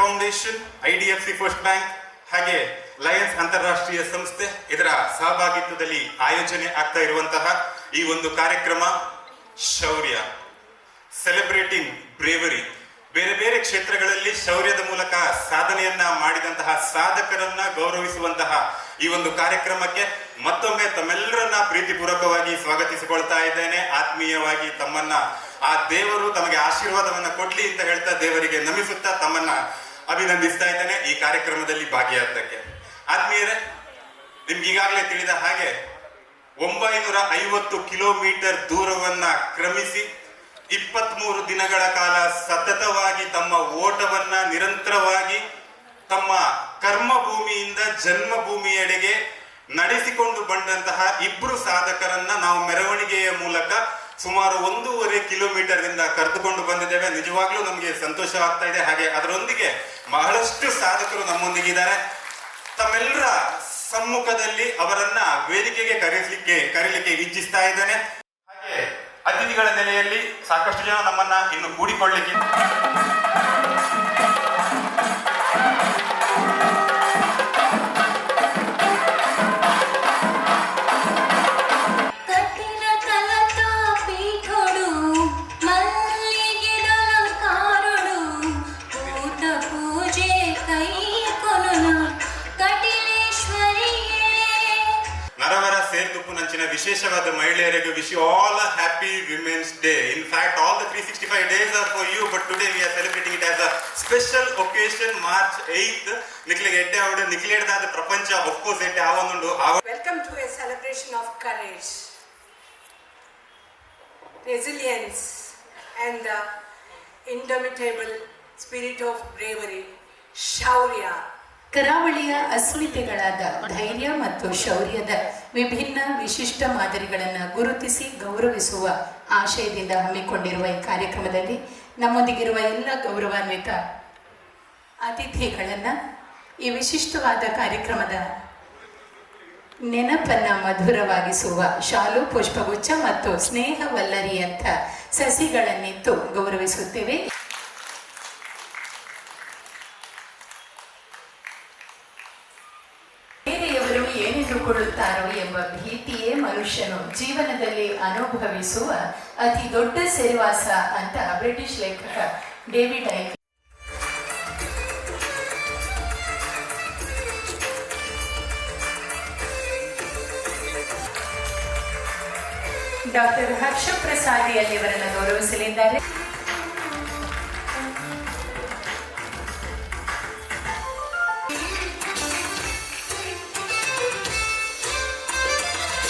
Foundation, IDFC first bank ಹಾಗೆ Lions ಅಂತಾರಾಷ್ಟ್ರೀಯ ಸಂಸ್ಥೆ ಇದರ ಸಹಭಾಗಿತ್ವದಲ್ಲಿ ಆಯೋಜನೆ ಆಗ್ತಾ ಇರುವಂತಹ ಈ ಒಂದು ಕಾರ್ಯಕ್ರಮ ಶೌರ್ಯ, ಸೆಲೆಬ್ರೇಟಿಂಗ್ ಬ್ರೇವರಿ. ಬೇರೆ ಬೇರೆ ಕ್ಷೇತ್ರಗಳಲ್ಲಿ ಶೌರ್ಯದ ಮೂಲಕ ಸಾಧನೆಯನ್ನ ಮಾಡಿದಂತಹ ಸಾಧಕರನ್ನ ಗೌರವಿಸುವಂತಹ ಈ ಒಂದು ಕಾರ್ಯಕ್ರಮಕ್ಕೆ ಮತ್ತೊಮ್ಮೆ ತಮ್ಮೆಲ್ಲರನ್ನ ಪ್ರೀತಿಪೂರ್ವಕವಾಗಿ ಸ್ವಾಗತಿಸಿಕೊಳ್ತಾ ಇದ್ದೇನೆ. ಆತ್ಮೀಯವಾಗಿ ತಮ್ಮನ್ನ ಆ ದೇವರು ತಮಗೆ ಆಶೀರ್ವಾದವನ್ನ ಕೊಡ್ಲಿ ಅಂತ ಹೇಳ್ತಾ ದೇವರಿಗೆ ನಮಿಸುತ್ತಾ ತಮ್ಮನ್ನ ಅಭಿನಂದಿಸ್ತಾ ಇದ್ದೇನೆ ಈ ಕಾರ್ಯಕ್ರಮದಲ್ಲಿ ಭಾಗಿಯಾದ್ದಕ್ಕೆ. ಆತ್ಮೀಯರೇ, ನಿಮ್ಗೆ ಈಗಾಗಲೇ ತಿಳಿದ ಹಾಗೆ 950 ಕಿಲೋಮೀಟರ್ ದೂರವನ್ನ ಕ್ರಮಿಸಿ 23 ದಿನಗಳ ಕಾಲ ಸತತವಾಗಿ ತಮ್ಮ ಓಟವನ್ನ ನಿರಂತರವಾಗಿ ತಮ್ಮ ಕರ್ಮಭೂಮಿಯಿಂದ ಜನ್ಮಭೂಮಿಯೆಡೆಗೆ ನಡೆಸಿಕೊಂಡು ಬಂದಂತಹ ಇಬ್ರು ಸಾಧಕರನ್ನ ನಾವು ಮೆರವಣಿಗೆಯ ಮೂಲಕ ಸುಮಾರು 1.5 ಕಿಲೋಮೀಟರ್ ಇಂದ ಕರೆದುಕೊಂಡು ಬಂದಿದ್ದೇವೆ. ನಿಜವಾಗ್ಲೂ ನಮಗೆ ಸಂತೋಷವಾಗ್ತಾ ಇದೆ. ಹಾಗೆ ಅದರೊಂದಿಗೆ ಬಹಳಷ್ಟು ಸಾಧಕರು ನಮ್ಮೊಂದಿಗಿದ್ದಾರೆ. ತಮ್ಮೆಲ್ಲರ ಸಮ್ಮುಖದಲ್ಲಿ ಅವರನ್ನ ವೇದಿಕೆಗೆ ಕರೀಲಿಕ್ಕೆ ಇಚ್ಛಿಸ್ತಾ ಇದ್ದೇನೆ. ಹಾಗೆ ಅತಿಥಿಗಳ ನೆಲೆಯಲ್ಲಿ ಸಾಕಷ್ಟು ಜನ ನಮ್ಮನ್ನ ಇನ್ನು ಕೂಡಿಕೊಳ್ಳಿಕ್ಕೆ ವಿಶೇಷವಾದ ಮಹಿಳೆಯರಿಗೆ wish you all a happy women's day. In fact all the 365 days are for you, but today we are celebrating it as a special occasion. March 8th ನಿಕ್ಲಿಗೆ ಎಡ್ಡೆ ಅವಡು ನಿಕ್ಲಿಯದಾದ ಪ್ರಪಂಚ ಆಫ್ ಕೋರ್ಸ್ ಎಡ್ಡೆ ಆವೊಂದುಂಡು. Welcome to a celebration of courage, resilience and the indomitable spirit of bravery, shaurya. ಕರಾವಳಿಯ ಅಸ್ಮಿತೆಗಳಾದ ಧೈರ್ಯ ಮತ್ತು ಶೌರ್ಯದ ವಿಭಿನ್ನ ವಿಶಿಷ್ಟ ಮಾದರಿಗಳನ್ನು ಗುರುತಿಸಿ ಗೌರವಿಸುವ ಆಶಯದಿಂದ ಹಮ್ಮಿಕೊಂಡಿರುವ ಈ ಕಾರ್ಯಕ್ರಮದಲ್ಲಿ ನಮ್ಮೊಂದಿಗಿರುವ ಎಲ್ಲ ಗೌರವಾನ್ವಿತ ಅತಿಥಿಗಳನ್ನು ಈ ವಿಶಿಷ್ಟವಾದ ಕಾರ್ಯಕ್ರಮದ ನೆನಪನ್ನು ಮಧುರವಾಗಿಸುವ ಶಾಲು, ಪುಷ್ಪಗುಚ್ಛ ಮತ್ತು ಸ್ನೇಹವಲ್ಲರಿ ಅಂತ ಸಸಿಗಳನ್ನಿತ್ತು ಗೌರವಿಸುತ್ತೇವೆ. ಏನೆಂದುಕೊಳ್ಳುತ್ತಾರೋ ಎಂಬ ಭೀತಿಯೇ ಮನುಷ್ಯನು ಜೀವನದಲ್ಲಿ ಅನುಭವಿಸುವ ಅತಿ ದೊಡ್ಡ ಸೆರೆವಾಸ ಅಂತ ಬ್ರಿಟಿಷ್ ಲೇಖಕ ಡೇವಿಡ್ ಐಕ್ ಡಾಕ್ಟರ್ ಹರ್ಷಪ್ರಸಾದಿ ಅಲ್ಲಿಯವರನ್ನು ಗೌರವಿಸಲಿದ್ದಾರೆ.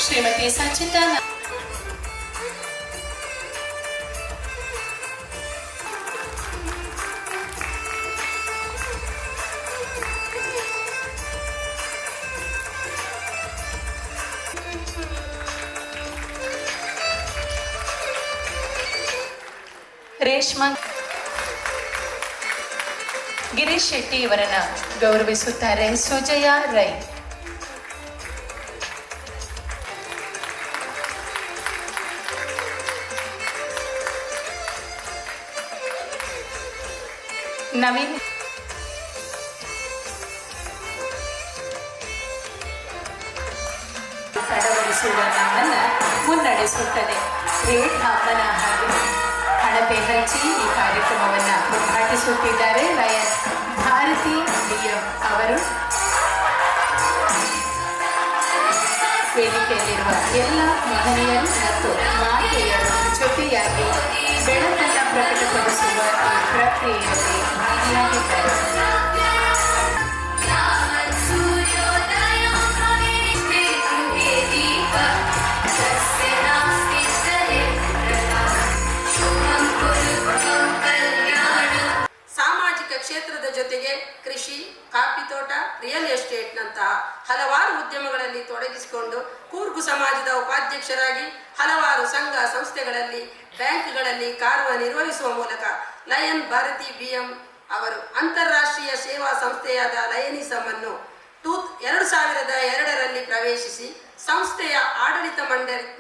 ಶ್ರೀಮತಿ ಸಂಚಿತಾ ರೇಷ್ಮಾ ಗಿರೀಶ್ ಶೆಟ್ಟಿ ಇವರನ್ನ ಗೌರವಿಸುತ್ತಾರೆ. ಸುಜಯಾ ರೈ, ನವೀನ್ ತಡವಡಿಸುವ ನಮ್ಮನ್ನ ಮುನ್ನಡೆಸುತ್ತದೆ. ರೇಖಾಮನ ಹಾಗೂ ಹಣತೆ ಹಚ್ಚಿ ಈ ಕಾರ್ಯಕ್ರಮವನ್ನು ಉದ್ಘಾಟಿಸುತ್ತಿದ್ದಾರೆ ಲಯನ್ ಭಾರತಿ DM ಅವರು. ವೇದಿಕೆಯಲ್ಲಿರುವ ಎಲ್ಲ ಮಹನೀಯರು ಮತ್ತು ಮಾತೆಯರು ಜೊತೆಯಾಗಿ ಬೆಳಕನ್ನು ಪ್ರಕಟಪಡಿಸುವ ಈ ಪ್ರಕ್ರಿಯೆಯಲ್ಲಿ ಭಾಗಿಯಾಗಿದ್ದಾರೆ. ಸಾಮಾಜಿಕ ಕ್ಷೇತ್ರದ ಜೊತೆಗೆ ಕೃಷಿ, ಕಾಫಿ ತೋಟ, ರಿಯಲ್ ಎಸ್ಟೇಟ್ನಂತಹ ಹಲವಾರು ಉದ್ಯಮಗಳಲ್ಲಿ ತೊಡಗಿಸಿಕೊಂಡು ಕೂರ್ಗು ಸಮಾಜದ ಉಪಾಧ್ಯಕ್ಷರಾಗಿ ಹಲವಾರು ಸಂಘ ಸಂಸ್ಥೆಗಳಲ್ಲಿ, ಬ್ಯಾಂಕ್ಗಳಲ್ಲಿ ಕಾರ್ಯನಿರ್ವಹಿಸುವ ಮೂಲಕ ಲಯನ್ ಭಾರತಿ BM ಅವರು ಅಂತಾರಾಷ್ಟ್ರೀಯ ಸೇವಾ ಸಂಸ್ಥೆಯಾದ ಲಯನಿಸಮ್ ಅನ್ನು 2002ರಲ್ಲಿ ಪ್ರವೇಶಿಸಿ ಸಂಸ್ಥೆಯ ಆಡಳಿತ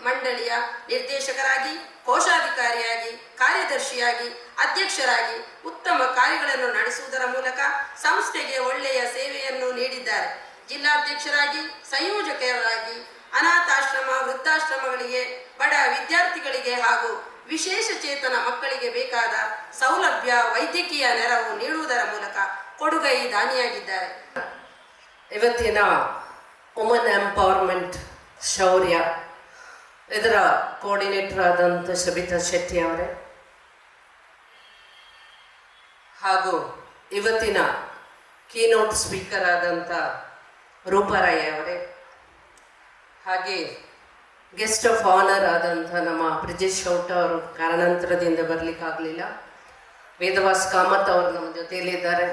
ಮಂಡಳಿಯ ನಿರ್ದೇಶಕರಾಗಿ ಕೋಶಾಧಿಕಾರಿಯಾಗಿ, ಕಾರ್ಯದರ್ಶಿಯಾಗಿ, ಅಧ್ಯಕ್ಷರಾಗಿ ಉತ್ತಮ ಕಾರ್ಯಗಳನ್ನು ನಡೆಸುವುದರ ಮೂಲಕ ಸಂಸ್ಥೆಗೆ ಒಳ್ಳೆಯ ಸೇವೆಯನ್ನು ನೀಡಿದ್ದಾರೆ. ಜಿಲ್ಲಾಧ್ಯಕ್ಷರಾಗಿ, ಸಂಯೋಜಕರಾಗಿ ಅನಾಥಾಶ್ರಮ, ವೃದ್ಧಾಶ್ರಮಗಳಿಗೆ, ಬಡ ವಿದ್ಯಾರ್ಥಿಗಳಿಗೆ ಹಾಗೂ ವಿಶೇಷ ಚೇತನ ಮಕ್ಕಳಿಗೆ ಬೇಕಾದ ಸೌಲಭ್ಯ, ವೈದ್ಯಕೀಯ ನೆರವು ನೀಡುವುದರ ಮೂಲಕ ಕೊಡುಗೈ ದಾನಿಯಾಗಿದ್ದಾರೆ. ಇವತ್ತಿನ ವುಮನ್ ಎಂಪವರ್ಮೆಂಟ್ ಶೌರ್ಯ ಇದರ ಕೋಆರ್ಡಿನೇಟರ್ ಆದಂಥ ಸಬಿತಾ ಶೆಟ್ಟಿ ಅವರೇ ಹಾಗೂ ಇವತ್ತಿನ ಕೀನೋಟ್ ಸ್ಪೀಕರ್ ಆದಂಥ ರೂಪಾರಾಯ ಅವರೇ, ಹಾಗೆ ಗೆಸ್ಟ್ ಆಫ್ ಆನರ್ ಆದಂಥ ನಮ್ಮ ಬ್ರಿಜೇಶ್ ಶೌಟ ಅವರು ಕಾರಣಾಂತರದಿಂದ ಬರಲಿಕ್ಕಾಗಲಿಲ್ಲ. ವೇದವಾಸ್ ಕಾಮತ್ ಅವರು ನಮ್ಮ ಜೊತೆಯಲ್ಲಿದ್ದಾರೆ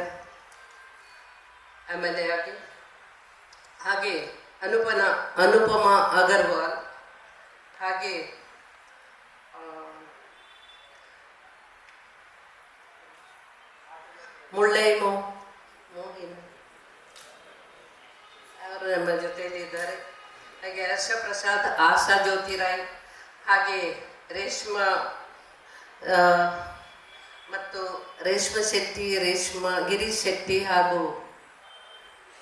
ಆಮೇಲೆ ಹಾಗೆ ಅನುಪಮ ಅಗರ್ವಾಲ್, ಹಾಗೆ ಮುಳ್ಳೈಮೋ ಮೋಹಿನ್ ಅವರು ನಮ್ಮ ಜೊತೆಯಲ್ಲಿ ಇದ್ದಾರೆ. ಹಾಗೆ ಹರ್ಷ ಪ್ರಸಾದ್, ಆಶಾ ಜ್ಯೋತಿರಾಯ್, ಹಾಗೆ ರೇಷ್ಮಾ ಮತ್ತು ರೇಷ್ಮಾ ಶೆಟ್ಟಿ, ಗಿರೀಶ್ ಶೆಟ್ಟಿ ಹಾಗೂ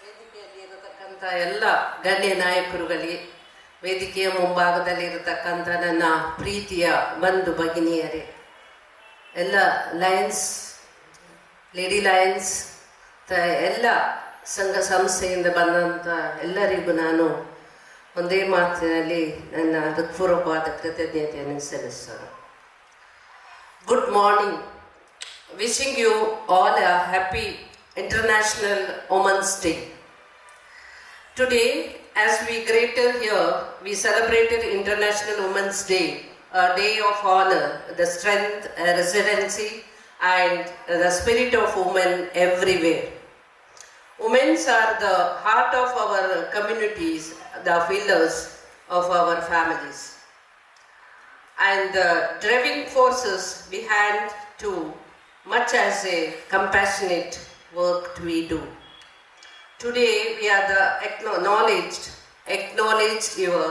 ವೇದಿಕೆಯಲ್ಲಿ ಇರತಕ್ಕಂಥ ಎಲ್ಲ ಗಣ್ಯ ನಾಯಕರುಗಳಿಗೆ, ವೇದಿಕೆಯ ಮುಂಭಾಗದಲ್ಲಿ ಇರತಕ್ಕಂಥ ನನ್ನ ಪ್ರೀತಿಯ ಬಂಧು ಭಗಿನಿಯರೇ, ಎಲ್ಲ ಲಯನ್ಸ್, ಲೇಡಿ ಲಯನ್ಸ್ ಎಲ್ಲ ಸಂಘ ಸಂಸ್ಥೆಯಿಂದ ಬಂದಂಥ ಎಲ್ಲರಿಗೂ ನಾನು ಒಂದೇ ಮಾತಿನಲ್ಲಿ ನನ್ನ ಹೃತ್ಪೂರ್ವಕವಾದ ಕೃತಜ್ಞತೆಯನ್ನು ಸಲ್ಲಿಸ್ತೇನೆ. Good morning. Wishing you all a happy International Women's Day. Today, as we greater here, we celebrated International Women's Day, a day of honor, the strength, resiliency, and the spirit of women everywhere. Women are the heart of our communities, the pillars of our families, and the driving forces behind to much as a compassionate work we do. Today we are the acknowledged your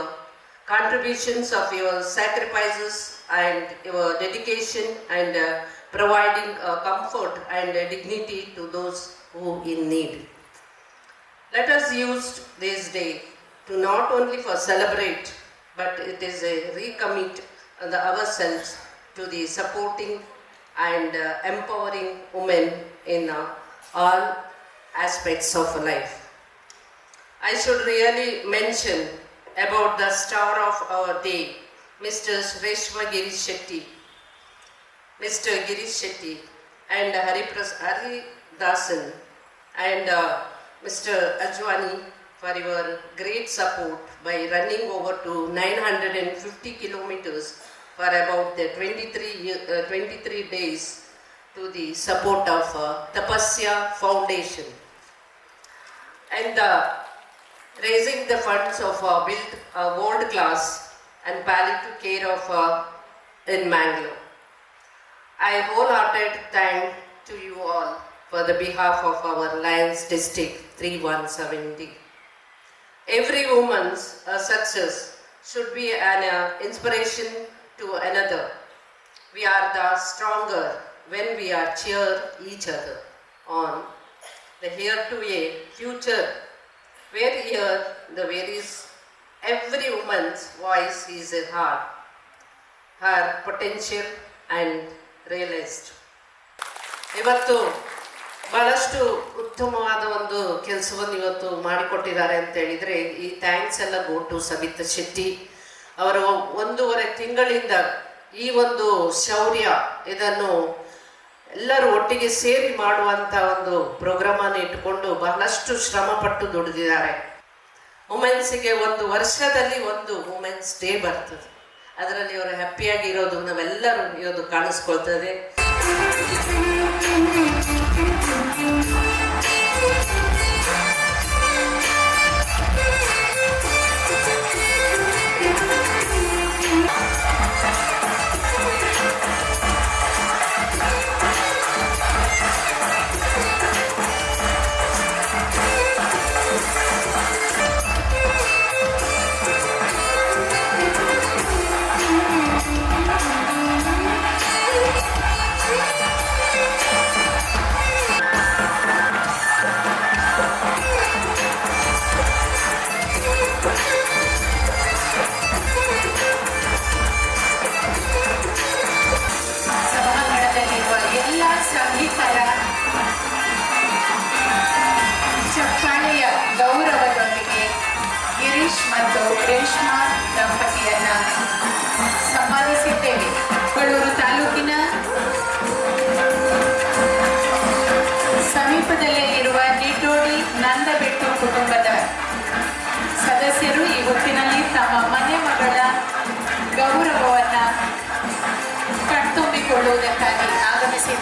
contributions of your sacrifices and your dedication and providing comfort and dignity to those who in need. Let us use this day to not only for celebrate, but it is a recommit ourselves to the supporting and empowering women in all aspects of life. I should really mention about the star of our day, Mr. Reshma Girish Shetty, Mr. Girish Shetty and Hari Dasan and Mr. Ajwani for your great support by running over to 950 kilometers for about the 23 days to the support of Tapasya Foundation and raising the funds of build a world class and palliative care of in Mangalore. I wholehearted thank to you all for the behalf of our Lions District 3170. Every woman's success should be an inspiration to another. We are the stronger when we are cheer each other on. The here to a future where here the varies every woman's voice is heard, her potential and realized. ಇವತ್ತು ಬಹಳಷ್ಟು ಉತ್ತಮವಾದ ಒಂದು ಕೆಲಸವನ್ನು ಇವತ್ತು ಮಾಡಿಕೊಟ್ಟಿದ್ದಾರೆ ಅಂತ ಹೇಳಿದರೆ ಈ ಥ್ಯಾಂಕ್ಸ್ ಎಲ್ಲ ಗೋ ಟು ಸಬಿತಾ ಶೆಟ್ಟಿ ಅವರು 1.5 ತಿಂಗಳಿಂದ ಈ ಒಂದು ಶೌರ್ಯ ಇದನ್ನು ಎಲ್ಲರೂ ಒಟ್ಟಿಗೆ ಸೇರಿ ಮಾಡುವಂಥ ಒಂದು ಪ್ರೋಗ್ರಾಮನ್ನು ಇಟ್ಟುಕೊಂಡು ಬಹಳಷ್ಟು ಶ್ರಮಪಟ್ಟು ದುಡಿದಿದ್ದಾರೆ. ವುಮೆನ್ಸಿಗೆ ಒಂದು ವರ್ಷದಲ್ಲಿ ಒಂದು ವುಮೆನ್ಸ್ ಡೇ ಬರ್ತದೆ, ಅದರಲ್ಲಿ ಅವರು ಹ್ಯಾಪಿಯಾಗಿರೋದು ನಾವೆಲ್ಲರೂ ಇರೋದು ಕಾಣಿಸ್ಕೊಳ್ತದೆ.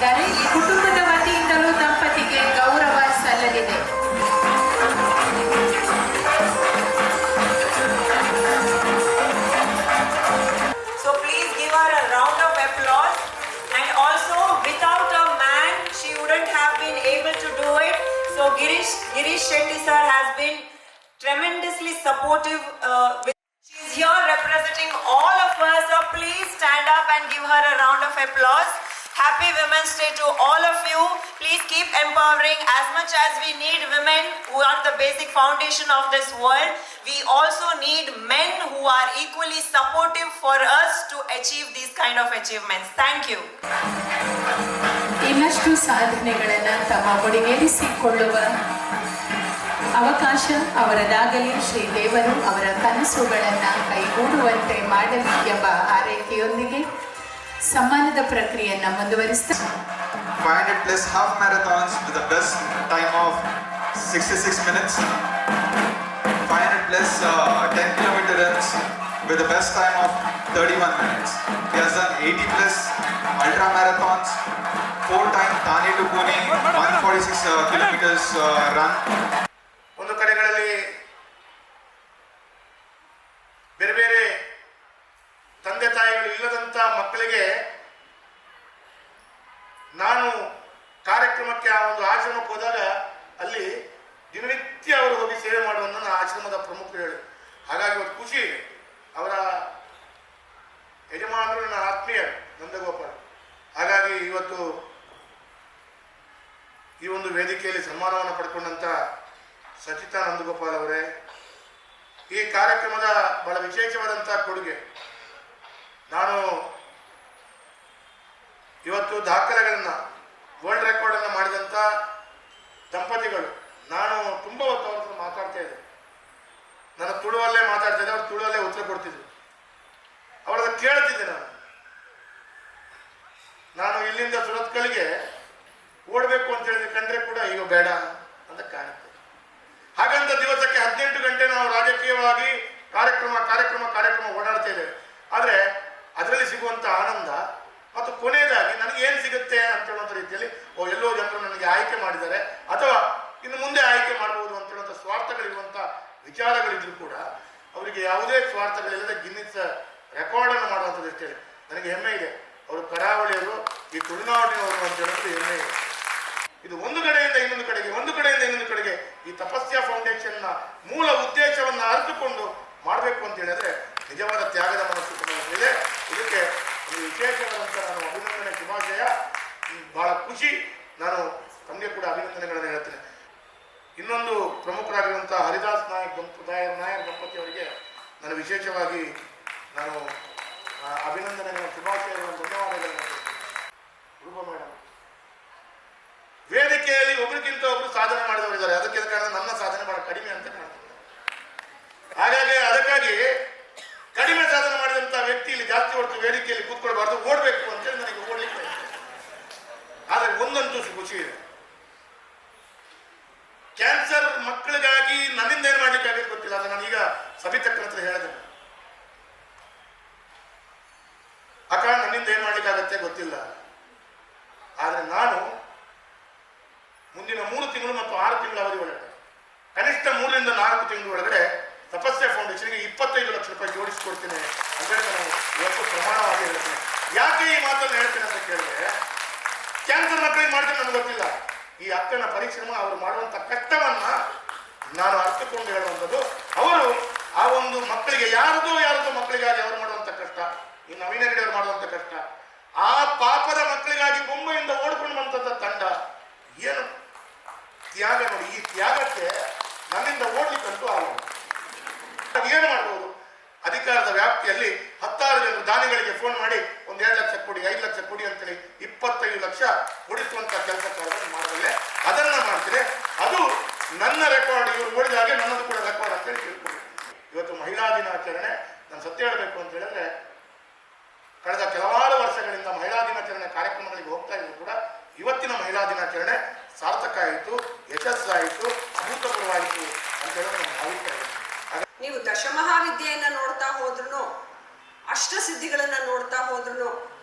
ಮಾಡಲಿದ್ದಾರೆ. ಈ ಕುಟುಂಬದ ವತಿಯಿಂದಲೂ ದಂಪತಿಗೆ ಗೌರವ ಸಲ್ಲಲಿದೆ. So please give her a round of applause. And also, without a man, she wouldn't have been able to do it. So Girish Shetty sir has been tremendously supportive. She's here representing all of us. So please stand up and give her a round of applause. Happy Women's Day to all of you. Please keep empowering. As much as we need women who are the basic foundation of this world, we also need men who are equally supportive for us to achieve these kind of achievements. Thank you. ಇನ್ನಷ್ಟು ಸಾಧನೆಗಳನ್ನು ತಮ್ಮ ಮುಡಿಗೇರಿಸಿಕೊಳ್ಳುವ ಅವಕಾಶ ಅವರದಾಗಲಿ. ಶ್ರೀದೇವರು ಅವರ ಕನಸುಗಳನ್ನು ಕೈಗೂಡುವಂತೆ ಮಾಡಲಿ ಎಂಬ ಹಾರೈಕೆಯೊಂದಿಗೆ ಸಮ್ಮಾನದ ಪ್ರಕ್ರಿಯೆಯನ್ನು ಮುಂದುವರಿಸ್ತಾ 500 plus half marathons with the best time of 66 minutes. 500 plus 10 kilometer runs with the best time of 31 minutes. He has done 80 plus ultra marathons, 4 times Thane to Pune, 146 kilometers run. ಒಂದು ಕಡೆಗಳಲ್ಲಿ ಬೇರೆ ಬೇರೆ ತಂದೆ ತಾಯಿಗಳು ಇಲ್ಲದಂತ ಮಕ್ಕಳಿಗೆ ನಾನು ಕಾರ್ಯಕ್ರಮಕ್ಕೆ ಆ ಒಂದು ಆಶ್ರಮಕ್ಕೆ ಹೋದಾಗ ಅಲ್ಲಿ ದಿನನಿತ್ಯ ಅವರು ಹೋಗಿ ಸೇವೆ ಮಾಡುವಂತ ನನ್ನ ಆಶ್ರಮದ ಪ್ರಮುಖರು ಹೇಳಿ. ಹಾಗಾಗಿ ಇವತ್ತು ಖುಷಿ ಇದೆ. ಅವರ ಯಜಮಾನರು ನನ್ನ ಆತ್ಮೀಯರು ನಂದಗೋಪಾಲ್. ಹಾಗಾಗಿ ಇವತ್ತು ಈ ಒಂದು ವೇದಿಕೆಯಲ್ಲಿ ಸನ್ಮಾನವನ್ನು ಪಡ್ಕೊಂಡಂತ ಸಚಿತಾ ನಂದಗೋಪಾಲ್ ಅವರೇ, ಈ ಕಾರ್ಯಕ್ರಮದ ಬಹಳ ವಿಶೇಷವಾದಂತಹ ಕೊಡುಗೆ. ನಾನು ಇವತ್ತು ದಾಖಲೆಗಳನ್ನ ವರ್ಲ್ಡ್ ರೆಕಾರ್ಡ್ ಅನ್ನು ಮಾಡಿದಂಥ ದಂಪತಿಗಳು. ನಾನು ತುಂಬ ಹೊತ್ತು ಅವ್ರ ಹತ್ರ ಮಾತಾಡ್ತಾ ಇದ್ದೆ. ನನ್ನ ತುಳುವಲ್ಲೇ ಮಾತಾಡ್ತಾ ಇದ್ದೆ, ಅವ್ರು ತುಳುವಲ್ಲೇ ಉತ್ತರ ಕೊಡ್ತಿದ್ರು. ಅವ್ರದ್ದು ಕೇಳ್ತಿದ್ದೆ. ನಾನು ಇಲ್ಲಿಂದ ಸುರತ್ಕಲ್ಗೆ ಓಡಬೇಕು ಅಂತ ಹೇಳಿದ್ರೆ ಕಂಡ್ರೆ ಕೂಡ ಈಗ ಬೇಡ ಅಂತ ಕಾಣುತ್ತೆ. ಹಾಗಂತ ದಿವಸಕ್ಕೆ 18 ಗಂಟೆ ನಾವು ರಾಜಕೀಯವಾಗಿ ಕಾರ್ಯಕ್ರಮ ಓಡಾಡ್ತಾ ಇದ್ದೇವೆ. ಆದರೆ ಅದರಲ್ಲಿ ಸಿಗುವಂಥ ಆನಂದ ಮತ್ತು ಕೊನೆಯದಾಗಿ ನನಗೆ ಏನು ಸಿಗುತ್ತೆ ಅಂತ ಹೇಳುವಂಥ ರೀತಿಯಲ್ಲಿ ಎಲ್ಲೋ ಜನರು ನನಗೆ ಆಯ್ಕೆ ಮಾಡಿದ್ದಾರೆ ಅಥವಾ ಇನ್ನು ಮುಂದೆ ಆಯ್ಕೆ ಮಾಡಬಹುದು ಅಂತ ಹೇಳುವಂಥ ಸ್ವಾರ್ಥಗಳಿರುವಂಥ ವಿಚಾರಗಳಿದ್ರು ಕೂಡ ಅವರಿಗೆ ಯಾವುದೇ ಸ್ವಾರ್ಥಗಳಿಲ್ಲದೆ ಗಿನ್ನಿಸ್ ರೆಕಾರ್ಡನ್ನು ಮಾಡುವಂಥ ದೃಷ್ಟಿಯಲ್ಲಿ ನನಗೆ ಹೆಮ್ಮೆ ಇದೆ. ಅವರು ಕರಾವಳಿಯವರು, ಈ ತುಳುನಾಡಿನವರು ಅಂತ ಹೇಳೋದು ಹೆಮ್ಮೆ ಇದೆ. ಇದು ಒಂದು ಕಡೆಯಿಂದ ಇನ್ನೊಂದು ಕಡೆಗೆ ಈ ತಪಸ್ಯ ಫೌಂಡೇಶನ್ನ ಮೂಲ ಉದ್ದೇಶವನ್ನು ಅರಿತುಕೊಂಡು ಮಾಡಬೇಕು ಅಂತ ಹೇಳಿದ್ರೆ ನಿಜವಾದ ತ್ಯಾಗದ ಮನಸ್ಸು ಇದೆ. ಇದಕ್ಕೆ ಒಂದು ವಿಶೇಷವಾದಂಥ ನಾನು ಅಭಿನಂದನೆ, ಶುಭಾಶಯ, ಬಹಳ ಖುಷಿ. ನಾನು ತಮಗೆ ಕೂಡ ಅಭಿನಂದನೆಗಳನ್ನು ಹೇಳ್ತೇನೆ. ಇನ್ನೊಂದು ಪ್ರಮುಖರಾಗಿರುವಂಥ ಹರಿದಾಸ್ ನಾಯಕ್ ದಂಪತಿ ಅವರಿಗೆ ನಾನು ವಿಶೇಷವಾಗಿ ನಾನು ಅಭಿನಂದನೆಗಳ ಶುಭಾಶಯಗಳನ್ನು ಧನ್ಯವಾದಗಳನ್ನು ರೂಪ ಮೇಡಮ್. ವೇದಿಕೆಯಲ್ಲಿ ಒಬ್ರಿಗಿಂತ ಒಬ್ರು ಸಾಧನೆ ಮಾಡಿದವರಿದ್ದಾರೆ. ಅದಕ್ಕೆ ಕಾರಣ ನನ್ನ ಸಾಧನೆ ಬಹಳ ಕಡಿಮೆ ಅಂತ ಕಾಣ್ತದೆ. ಹಾಗಾಗಿ ಅದಕ್ಕಾಗಿ ಕಡಿಮೆ ಸಾಧನೆ ಮಾಡಿದಂಥ ವ್ಯಕ್ತಿ ಇಲ್ಲಿ ಜಾಸ್ತಿ ಹೊರತು ವೇದಿಕೆಯಲ್ಲಿ ಕೂತ್ಕೊಳ್ಬಾರ್ದು, ಓಡಬೇಕು ಅಂತೇಳಿ ನನಗೆ ಓಡಲಿಕ್ಕೆ. ಆದರೆ ಒಂದಂತೂ ಖುಷಿ ಇದೆ. ಕ್ಯಾನ್ಸರ್ ಮಕ್ಕಳಿಗಾಗಿ ನನ್ನಿಂದ ಏನು ಮಾಡ್ಲಿಕ್ಕೆ ಆಗೋದು ಗೊತ್ತಿಲ್ಲ. ಅದು ನಾನೀಗ ಸಬಿತಕ್ಕನ ಹತ್ರ ಹೇಳಿದೆ. ಅಕ್ಕ ನನ್ನಿಂದ ಏನು ಮಾಡ್ಲಿಕ್ಕಾಗತ್ತೆ ಗೊತ್ತಿಲ್ಲ. ಆದರೆ ನಾನು ಮುಂದಿನ 3 ತಿಂಗಳು ಮತ್ತು 6 ತಿಂಗಳ ಅವಧಿ ಒಳಗಡೆ, ಕನಿಷ್ಠ 3 ರಿಂದ 4 ತಿಂಗಳ ಒಳಗಡೆ ತಪಸ್ಯ ಫೌಂಡೇಶನ್ಗೆ 25 ಲಕ್ಷ ರೂಪಾಯಿ ಜೋಡಿಸಿಕೊಡ್ತೀನಿ ಅಂತ ಹೇಳಿ ನಾನು ಇವತ್ತು ಪ್ರಮಾಣವಾಗಿ ಹೇಳ್ತೇನೆ. ಯಾಕೆ ಈ ಮಾತನ್ನು ಹೇಳ್ತೇನೆ ಅಂತ ಕೇಳಿದ್ರೆ, ಕ್ಯಾನ್ಸರ್ ಮಕ್ಕಳಿಗೆ ಮಾಡ್ತೇನೆ ನನಗೆ ಗೊತ್ತಿಲ್ಲ. ಈ ಅಕ್ಕನ ಪರಿಶ್ರಮ, ಅವರು ಮಾಡುವಂಥ ಕಷ್ಟವನ್ನ ನಾನು ಅರ್ಥಕೊಂಡು ಹೇಳುವಂಥದ್ದು. ಅವರು ಆ ಒಂದು ಮಕ್ಕಳಿಗೆ ಯಾರದೋ ಮಕ್ಕಳಿಗಾಗಿ ಅವರು ಮಾಡುವಂಥ ಕಷ್ಟ, ಈ ನವೀನ ರೆಡ್ಡಿ ಅವರು ಮಾಡುವಂಥ ಕಷ್ಟ, ಆ ಪಾಪದ ಮಕ್ಕಳಿಗಾಗಿ ಬೊಂಬೆಯಿಂದ ಓಡ್ಕೊಂಡು ಬಂದಂಥ ತಂಡ, ಏನು ತ್ಯಾಗ ನೋಡಿ. ಈ ತ್ಯಾಗಕ್ಕೆ ನನ್ನಿಂದ ಓಡ್ಲಿಕ್ಕಂತೂ ಆಗಲ್ಲ. ಏನು ಮಾಡ್ಬೋದು? ಅಧಿಕಾರದ ವ್ಯಾಪ್ತಿಯಲ್ಲಿ 10 ಜನರು ದಾನಿಗಳಿಗೆ ಫೋನ್ ಮಾಡಿ 1 ಲಕ್ಷ ಕೊಡಿ, 5 ಲಕ್ಷ ಕೊಡಿ ಅಂತೇಳಿ 25 ಲಕ್ಷ ಕೊಡಿಸುವಂತ ಕೆಲಸ ಕಾರ್ಯಗಳನ್ನು ಮಾಡಬಲ್ಲೆ. ಅದನ್ನ ಮಾಡ್ತೀನಿ. ಅದು ನನ್ನ ರೆಕಾರ್ಡ್. ಇವರು ಓಡಿದ ಹಾಗೆ ನನ್ನದು ಕೂಡ ರೆಕಾರ್ಡ್ ಅಂತೇಳಿ ತಿಳ್ಕೊಳ್ಳಿ. ಇವತ್ತು ಮಹಿಳಾ ದಿನಾಚರಣೆ, ನಾನು ಸತ್ಯ ಹೇಳಬೇಕು ಅಂತ ಹೇಳಿದ್ರೆ, ಕಳೆದ ಕೆಲವಾರು ವರ್ಷಗಳಿಂದ ಮಹಿಳಾ ದಿನಾಚರಣೆ ಕಾರ್ಯಕ್ರಮಗಳಿಗೆ ಹೋಗ್ತಾ ಇದ್ರು ಕೂಡ ಇವತ್ತಿನ ಮಹಿಳಾ ದಿನಾಚರಣೆ ಸಾರ್ಥಕ ಆಯಿತು, ಯಶಸ್ಸಾಯಿತು, ಅಭೂತಪೂರ್ವವಾಯಿತು ಅಂತ ಹೇಳಿ ನಾನು ಭಾವಿಸ್ತಾ ಇದ್ದೀನಿ. ನೀವು ದಶಮಹಾವಿದ್ಯೆಯನ್ನ ನೋಡ್ತಾ ಹೋದ್ರು, ಅಷ್ಟಸಿದ್ಧಿಗಳನ್ನ ನೋಡ್ತಾ ಹೋದ್ರು,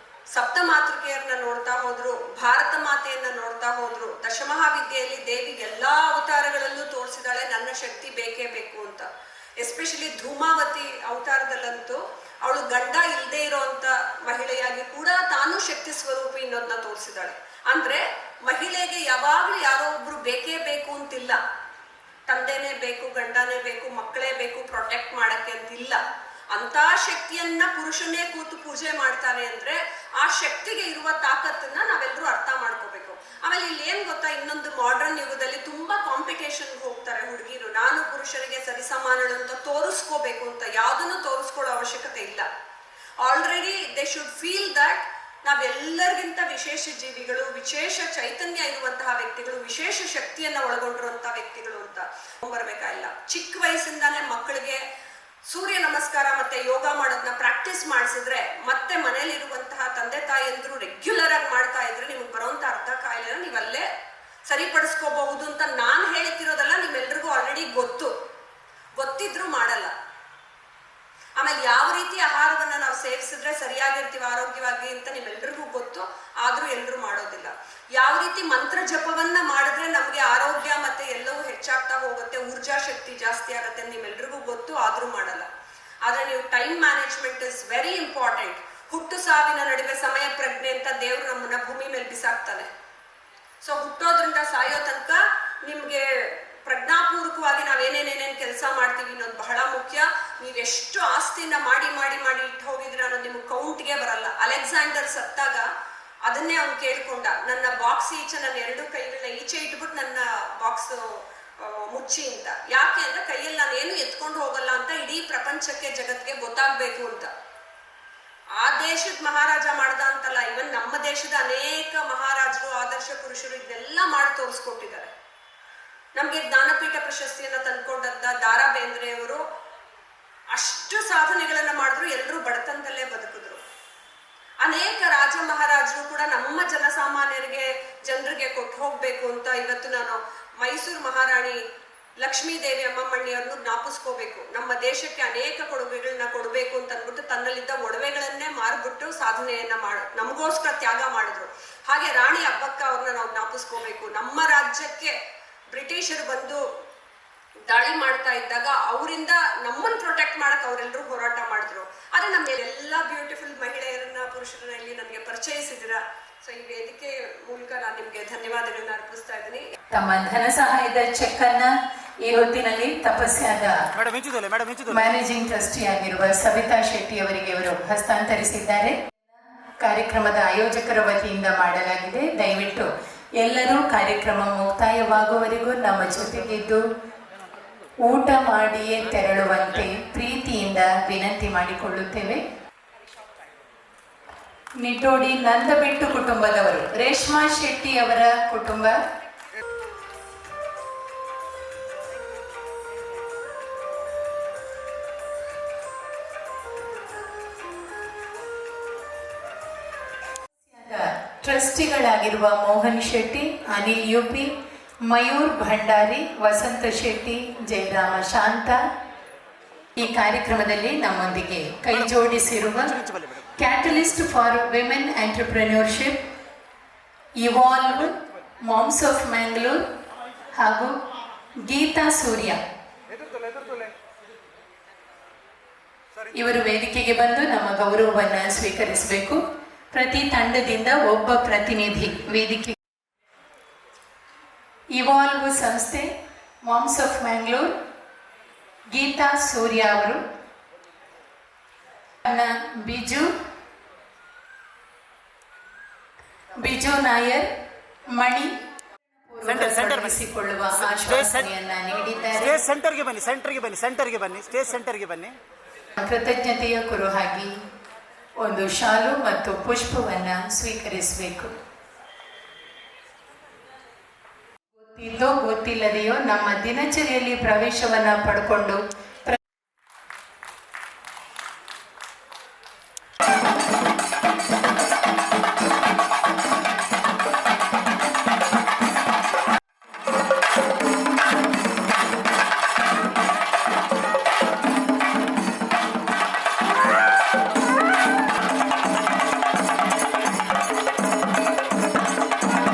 ಸಪ್ತ ಮಾತೃಕೆಯರನ್ನ ನೋಡ್ತಾ ಹೋದ್ರು, ಭಾರತ ಮಾತೆಯನ್ನ ನೋಡ್ತಾ ಹೋದ್ರು. ದಶಮಹಾವಿದ್ಯೆಯಲ್ಲಿ ದೇವಿ ಎಲ್ಲಾ ಅವತಾರಗಳಲ್ಲೂ ತೋರಿಸಿದಾಳೆ ನನ್ನ ಶಕ್ತಿ ಬೇಕೇ ಬೇಕು ಅಂತ. ಎಸ್ಪೆಷಲಿ ಧೂಮಾವತಿ ಅವತಾರದಲ್ಲಂತೂ ಅವಳು ಗಂಡ ಇಲ್ಲದೆ ಇರೋಂಥ ಮಹಿಳೆಯಾಗಿ ಕೂಡ ತಾನು ಶಕ್ತಿ ಸ್ವರೂಪಿ ಅನ್ನೋದನ್ನ ತೋರಿಸಿದಾಳೆ. ಅಂದ್ರೆ ಮಹಿಳೆಗೆ ಯಾವಾಗ್ಲೂ ಯಾರೋ ಒಬ್ರು ಬೇಕೇ ಬೇಕು ಅಂತಿಲ್ಲ. ತಂದೆನೇ ಬೇಕು, ಗಂಡನೇ ಬೇಕು, ಮಕ್ಕಳೇ ಬೇಕು ಪ್ರೊಟೆಕ್ಟ್ ಮಾಡಕ್ಕೆ ಅಂತಿಲ್ಲ. ಅಂತ ಶಕ್ತಿಯನ್ನ ಪುರುಷನೇ ಕೂತು ಪೂಜೆ ಮಾಡ್ತಾನೆ ಅಂದ್ರೆ ಆ ಶಕ್ತಿಗೆ ಇರುವ ತಾಕತ್ತನ್ನ ನಾವೆಲ್ಲರೂ ಅರ್ಥ ಮಾಡ್ಕೋಬೇಕು. ಆಮೇಲೆ ಇಲ್ಲಿ ಏನ್ ಗೊತ್ತಾ, ಇನ್ನೊಂದು ಮಾಡರ್ನ್ ಯುಗದಲ್ಲಿ ತುಂಬಾ ಕಾಂಪಿಟೇಷನ್ ಹೋಗ್ತಾರೆ ಹುಡುಗಿರು. ನಾನು ಪುರುಷರಿಗೆ ಸರಿಸಮಾನಳು ಅಂತ ತೋರಿಸ್ಕೋಬೇಕು ಅಂತ ಯಾವ್ದನ್ನು ತೋರಿಸ್ಕೊಳ್ಳೋ ಅವಶ್ಯಕತೆ ಇಲ್ಲ. Already they should feel that ನಾವೆಲ್ಲರಿಗಿಂತ ವಿಶೇಷ ಜೀವಿಗಳು, ವಿಶೇಷ ಚೈತನ್ಯ ಇರುವಂತಹ ವ್ಯಕ್ತಿಗಳು, ವಿಶೇಷ ಶಕ್ತಿಯನ್ನ ಒಳಗೊಂಡಿರುವಂತಹ ವ್ಯಕ್ತಿಗಳು ಅಂತ ಬರ್ಬೇಕಾಗಿಲ್ಲ. ಚಿಕ್ಕ ವಯಸ್ಸಿಂದಾನೇ ಮಕ್ಕಳಿಗೆ ಸೂರ್ಯ ನಮಸ್ಕಾರ ಮತ್ತೆ ಯೋಗ ಮಾಡೋದನ್ನ ಪ್ರಾಕ್ಟೀಸ್ ಮಾಡಿಸಿದ್ರೆ, ಮತ್ತೆ ಮನೇಲಿರುವಂತಹ ತಂದೆ ತಾಯಿಯಂದ್ರು ರೆಗ್ಯುಲರ್ ಆಗಿ ಮಾಡ್ತಾ ಇದ್ರೆ ನಿಮ್ಗೆ ಬರೋಂಥ ಅರ್ಧ ಕಾಯಿಲೆನ ನೀವಲ್ಲೇ ಸರಿಪಡಿಸ್ಕೋಬಹುದು ಅಂತ ನಾನು ಹೇಳ್ತಿರೋದಲ್ಲ, ನಿಮ್ಮೆಲ್ರಿಗೂ ಆಲ್ರೆಡಿ ಗೊತ್ತಿದ್ರು ಮಾಡಲ್ಲ. ಆಮೇಲೆ ಯಾವ ರೀತಿ ಆಹಾರವನ್ನ ನಾವು ಸೇವಿಸಿದ್ರೆ ಸರಿಯಾಗಿರ್ತೀವಿ ಆರೋಗ್ಯವಾಗಿ ಅಂತ ನಿಮ್ಮೆಲ್ರಿಗೂ ಗೊತ್ತು, ಆದ್ರೂ ಎಲ್ರು ಮಾಡೋದಿಲ್ಲ. ಯಾವ ರೀತಿ ಮಂತ್ರ ಜಪವನ್ನ ಮಾಡಿದ್ರೆ ನಮ್ಗೆ ಆರೋಗ್ಯ ಮತ್ತೆ ಎಲ್ಲವೂ ಹೆಚ್ಚಾಗ್ತಾ ಹೋಗುತ್ತೆ, ಊರ್ಜಾ ಶಕ್ತಿ ಜಾಸ್ತಿ ಆಗುತ್ತೆ ನಿಮ್ಮೆಲ್ರಿಗೂ ಗೊತ್ತು, ಆದ್ರೂ ಮಾಡಲ್ಲ. ಆದ್ರೆ ನೀವು time management is very important. ಹುಟ್ಟು ಸಾವಿನ ನಡುವೆ ಸಮಯ ಪ್ರಜ್ಞೆ ಅಂತ ದೇವ್ರು ನಮ್ಮನ್ನ ಭೂಮಿ ಮೇಲೆ ಬಿಸಾಕ್ತಾನೆ. ಸೊ ಹುಟ್ಟೋದ್ರಿಂದ ಸಾಯೋ ತನಕ ನಿಮ್ಗೆ ಪ್ರಜ್ಞಾಪೂರ್ವಕವಾಗಿ ನಾವೇನೇನೇನೇನು ಕೆಲಸ ಮಾಡ್ತೀವಿ ಅನ್ನೋದು ಬಹಳ ಮುಖ್ಯ. ನೀವೆಷ್ಟು ಆಸ್ತಿನ ಮಾಡಿ ಇಟ್ಟು ಹೋಗಿದ್ರೆ ಅನ್ನೋದು ನಿಮ್ಗೆ ಕೌಂಟ್ಗೆ ಬರಲ್ಲ. ಅಲೆಕ್ಸಾಂಡರ್ ಸತ್ತಾಗ ಅದನ್ನೇ ಅವ್ನು ಕೇಳ್ಕೊಂಡ, ನನ್ನ ಬಾಕ್ಸ್ ಈಚೆ ನನ್ನ 2 ಕೈಗಳನ್ನ ಈಚೆ ಇಟ್ಬಿಟ್ಟು ನನ್ನ ಬಾಕ್ಸ್ ಮುಚ್ಚಿ ಅಂತ. ಯಾಕೆ ಅಂದ್ರೆ ಕೈಯಲ್ಲಿ ನಾನು ಏನು ಎತ್ಕೊಂಡು ಹೋಗಲ್ಲ ಅಂತ ಇಡೀ ಪ್ರಪಂಚಕ್ಕೆ ಜಗತ್ಗೆ ಗೊತ್ತಾಗ್ಬೇಕು ಅಂತ. ಆ ದೇಶದ ಮಹಾರಾಜ ಮಾಡ್ದ ಅಂತಲ್ಲ, ಇವನ್ ನಮ್ಮ ದೇಶದ ಅನೇಕ ಮಹಾರಾಜರು, ಆದರ್ಶ ಪುರುಷರು ಇದೆಲ್ಲ ಮಾಡಿ ತೋರಿಸ್ಕೊಟ್ಟಿದ್ದಾರೆ. ನಮ್ಗೆ ಜ್ಞಾನಪೀಠ ಪ್ರಶಸ್ತಿಯನ್ನ ತಂದ್ಕೊಂಡಂತ ದಾರಾ ಬೇಂದ್ರೆಯವರು ಅಷ್ಟು ಸಾಧನೆಗಳನ್ನ ಮಾಡಿದ್ರು, ಎಲ್ಲರೂ ಬಡತನದಲ್ಲೇ ಬದುಕಿದ್ರು. ಅನೇಕ ರಾಜ ಮಹಾರಾಜರು ಕೂಡ ನಮ್ಮ ಜನರಿಗೆ ಕೊಟ್ಟು ಹೋಗ್ಬೇಕು ಅಂತ ಇವತ್ತು ನಾನು ಮೈಸೂರು ಮಹಾರಾಣಿ ಲಕ್ಷ್ಮೀದೇವಿ ಅಮ್ಮಮ್ಮಣ್ಣಿಯವ್ರನ್ನು ಜ್ಞಾಪಿಸ್ಕೋಬೇಕು. ನಮ್ಮ ದೇಶಕ್ಕೆ ಅನೇಕ ಕೊಡುಗೆಗಳನ್ನ ಕೊಡಬೇಕು ಅಂತ ಅಂದ್ಬಿಟ್ಟು ತನ್ನಲ್ಲಿದ್ದ ಒಡವೆಗಳನ್ನೇ ಮಾರ್ಬಿಟ್ಟು ಸಾಧನೆಯನ್ನ ನಮಗೋಸ್ಕರ ತ್ಯಾಗ ಮಾಡಿದ್ರು. ಹಾಗೆ ರಾಣಿ ಅಬ್ಬಕ್ಕ ಅವ್ರನ್ನ ನಾವು ಜ್ಞಾಪಿಸ್ಕೋಬೇಕು. ನಮ್ಮ ರಾಜ್ಯಕ್ಕೆ ಬ್ರಿಟಿಷರು ಬಂದು ದಾಳಿ ಮಾಡ್ತಾ ಇದ್ದಾಗ ಅವರಿಂದ ನಮ್ಮನ್ನು ಪ್ರೊಟೆಕ್ಟ್ ಮಾಡಕ್ ಅವರೆಲ್ಲರೂ ಹೋರಾಟ ಮಾಡಿದ್ರು. ಆದ್ರೆ ನಮ್ಮ ಎಲ್ಲ ಬ್ಯೂಟಿಫುಲ್ ಮಹಿಳೆಯರನ್ನ ಪುರುಷರನ್ನ ಇಲ್ಲಿ ನನಗೆ ಪರಿಚಯಿಸಿದಿರಾ. ಸೊ ಈ ವೇದಿಕೆ ಮೂಲಕ ನಾನು ನಿಮ್ಗೆ ಧನ್ಯವಾದಗಳನ್ನ ಅರ್ಪಿಸ್ತಾ ಇದ್ದೀನಿ. ತಮ್ಮ ಧನ ಸಹಾಯದ ಚೆಕ್ ಅನ್ನ ಈ ಹೊತ್ತಿನಲ್ಲಿ ತಪಸ್ಯಾದ ಮ್ಯಾನೇಜಿಂಗ್ ಟ್ರಸ್ಟಿ ಆಗಿರುವ ಸವಿತಾ ಶೆಟ್ಟಿ ಅವರಿಗೆ ಅವರು ಹಸ್ತಾಂತರಿಸಿದ್ದಾರೆ. ಕಾರ್ಯಕ್ರಮದ ಆಯೋಜಕರ ವತಿಯಿಂದ ಮಾಡಲಾಗಿದೆ. ದಯವಿಟ್ಟು ಎಲ್ಲರೂ ಕಾರ್ಯಕ್ರಮ ಮುಕ್ತಾಯವಾಗುವವರೆಗೂ ನಮ್ಮ ಜೊತೆಗಿದ್ದು ಊಟ ಮಾಡಿಯೇ ತೆರಳುವಂತೆ ಪ್ರೀತಿಯಿಂದ ವಿನಂತಿ ಮಾಡಿಕೊಳ್ಳುತ್ತೇವೆ. ನಿಟೋಡಿ ನಂದಬೆಟ್ಟು ಕುಟುಂಬದವರು, ರೇಷ್ಮಾ ಶೆಟ್ಟಿ ಅವರ ಕುಟುಂಬ, ಟ್ರಸ್ಟಿಗಳಾಗಿರುವ ಮೋಹನ್ ಶೆಟ್ಟಿ, ಅನಿಲ್ ಯುಪಿ, ಮಯೂರ್ ಭಂಡಾರಿ, ವಸಂತ ಶೆಟ್ಟಿ, ಜಯರಾಮ ಶಾಂತ ಈ ಕಾರ್ಯಕ್ರಮದಲ್ಲಿ ನಮ್ಮೊಂದಿಗೆ ಕೈ ಜೋಡಿಸಿರುವ Catalyst for Women Entrepreneurship, Evolve, Moms of Mangalore ಹಾಗೂ ಗೀತಾ ಸೂರ್ಯ ಇವರು ವೇದಿಕೆಗೆ ಬಂದು ನಮ್ಮ ಗೌರವವನ್ನು ಸ್ವೀಕರಿಸಬೇಕು. ಪ್ರತಿ ತಂಡದಿಂದ ಒಬ್ಬ ಪ್ರತಿನಿಧಿ ವೇದಿಕೆ. ಇವಾಲ್ವ್ ಸಂಸ್ಥೆ, ಮಾಮ್ಸ್ ಆಫ್ ಮ್ಯಾಂಗ್ಳೂರ್, ಗೀತಾ ಸೂರ್ಯ ಅವರು, ಬಿಜು ನಾಯರ್, ಮಣಿ ಪೂರ್ವಗೊಳಿಸಿಕೊಳ್ಳುವ ಆಶ್ವಾಸನೆಯನ್ನ ನೀಡಿದ್ದಾರೆ. ಸೆಂಟರ್ಗೆ ಬನ್ನಿ. ಕೃತಜ್ಞತೆಯ ಕುರುಹಾಗಿ ಒಂದು ಶಾಲು ಮತ್ತು ಪುಷ್ಪವನ್ನ ಸ್ವೀಕರಿಸಬೇಕು. ಗೊತ್ತಿದ್ದೋ ಗೊತ್ತಿಲ್ಲದೆಯೋ ನಮ್ಮ ದಿನಚರಿಯಲ್ಲಿ ಪ್ರವೇಶವನ್ನ ಪಡ್ಕೊಂಡು